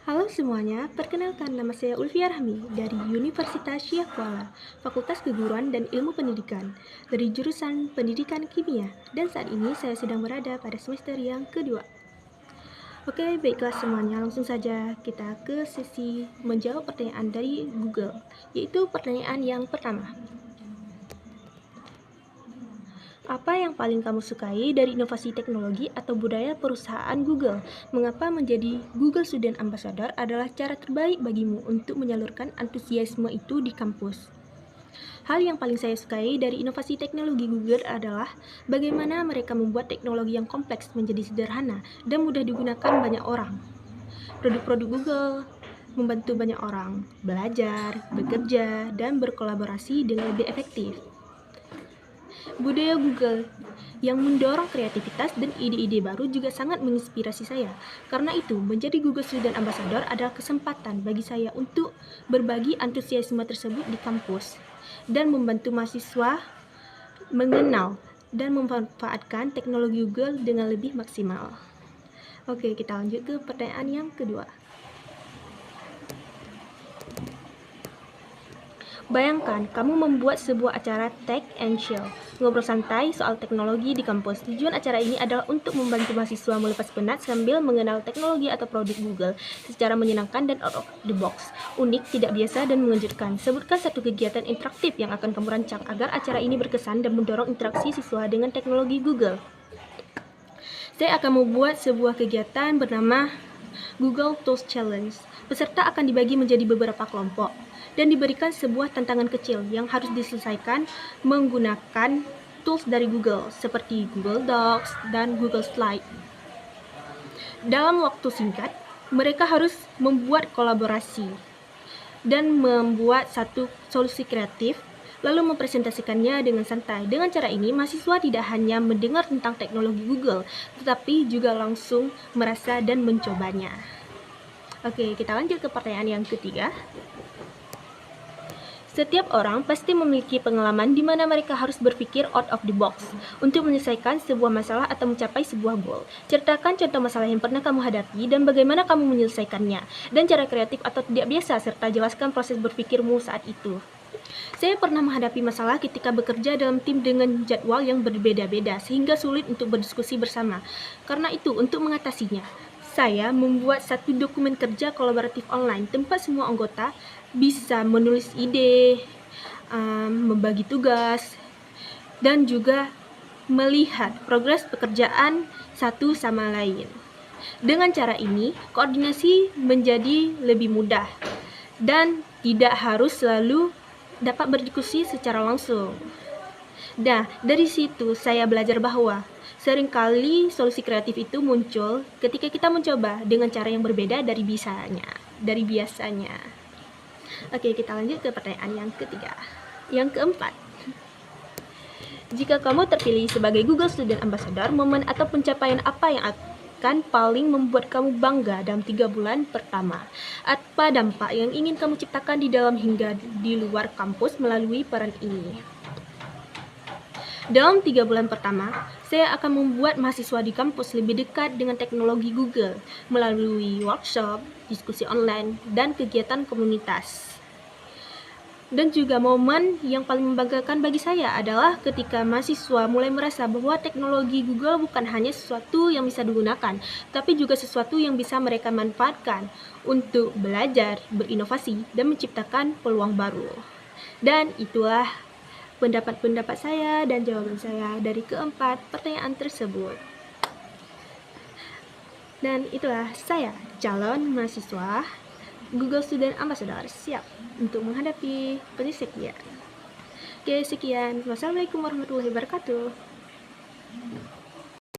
Halo semuanya, perkenalkan nama saya Ulfia Rahmi dari Universitas Syekh Kuala, Fakultas Keguruan dan Ilmu Pendidikan, dari jurusan Pendidikan Kimia, dan saat ini saya sedang berada pada semester yang kedua. Oke, baiklah semuanya, langsung saja kita ke sesi menjawab pertanyaan dari Google, yaitu pertanyaan yang pertama. Apa yang paling kamu sukai dari inovasi teknologi atau budaya perusahaan Google? Mengapa menjadi Google Student Ambassador adalah cara terbaik bagimu untuk menyalurkan antusiasme itu di kampus? Hal yang paling saya sukai dari inovasi teknologi Google adalah bagaimana mereka membuat teknologi yang kompleks menjadi sederhana dan mudah digunakan banyak orang. Produk-produk Google membantu banyak orang belajar, bekerja, dan berkolaborasi dengan lebih efektif. Budaya Google yang mendorong kreativitas dan ide-ide baru juga sangat menginspirasi saya. Karena itu, menjadi Google Student Ambassador adalah kesempatan bagi saya untuk berbagi antusiasme tersebut di kampus dan membantu mahasiswa mengenal dan memanfaatkan teknologi Google dengan lebih maksimal. Oke, kita lanjut ke pertanyaan yang kedua. Bayangkan, kamu membuat sebuah acara Tech and Chill, ngobrol santai soal teknologi di kampus. Tujuan acara ini adalah untuk membantu mahasiswa melepas penat sambil mengenal teknologi atau produk Google secara menyenangkan dan out of the box, unik, tidak biasa, dan mengejutkan. Sebutkan satu kegiatan interaktif yang akan kamu rancang agar acara ini berkesan dan mendorong interaksi siswa dengan teknologi Google. Saya akan membuat sebuah kegiatan bernama Google Tools Challenge. Peserta akan dibagi menjadi beberapa kelompok dan diberikan sebuah tantangan kecil yang harus diselesaikan menggunakan tools dari Google seperti Google Docs dan Google Slide. Dalam waktu singkat, mereka harus membuat kolaborasi dan membuat satu solusi kreatif lalu mempresentasikannya dengan santai. Dengan cara ini, mahasiswa tidak hanya mendengar tentang teknologi Google, tetapi juga langsung merasa dan mencobanya. Oke, kita lanjut ke pertanyaan yang ketiga. Setiap orang pasti memiliki pengalaman di mana mereka harus berpikir out of the box untuk menyelesaikan sebuah masalah atau mencapai sebuah goal. Ceritakan contoh masalah yang pernah kamu hadapi dan bagaimana kamu menyelesaikannya, dan cara kreatif atau tidak biasa, serta jelaskan proses berpikirmu saat itu. Saya pernah menghadapi masalah ketika bekerja dalam tim dengan jadwal yang berbeda-beda sehingga sulit untuk berdiskusi bersama. Karena itu, untuk mengatasinya, saya membuat satu dokumen kerja kolaboratif online tempat semua anggota bisa menulis ide, membagi tugas, dan juga melihat progres pekerjaan satu sama lain. Dengan cara ini, koordinasi menjadi lebih mudah dan tidak harus selalu dapat berdiskusi secara langsung. Nah, dari situ saya belajar bahwa seringkali solusi kreatif itu muncul ketika kita mencoba dengan cara yang berbeda dari biasanya. Oke, kita lanjut ke pertanyaan yang ketiga. Yang keempat. Jika kamu terpilih sebagai Google Student Ambassador, momen atau pencapaian apa yang akan paling membuat kamu bangga dalam 3 bulan pertama? Apa dampak yang ingin kamu ciptakan di dalam hingga di luar kampus melalui peran ini? Dalam 3 bulan pertama, saya akan membuat mahasiswa di kampus lebih dekat dengan teknologi Google melalui workshop, diskusi online, dan kegiatan komunitas. Dan juga momen yang paling membanggakan bagi saya adalah ketika mahasiswa mulai merasa bahwa teknologi Google bukan hanya sesuatu yang bisa digunakan, tapi juga sesuatu yang bisa mereka manfaatkan untuk belajar, berinovasi, dan menciptakan peluang baru. Dan itulah pendapat saya dan jawaban saya dari keempat pertanyaan tersebut. Dan itulah saya, calon mahasiswa Google Student Ambassador, siap untuk menghadapi penelitian. Oke, sekian. Wassalamualaikum warahmatullahi wabarakatuh.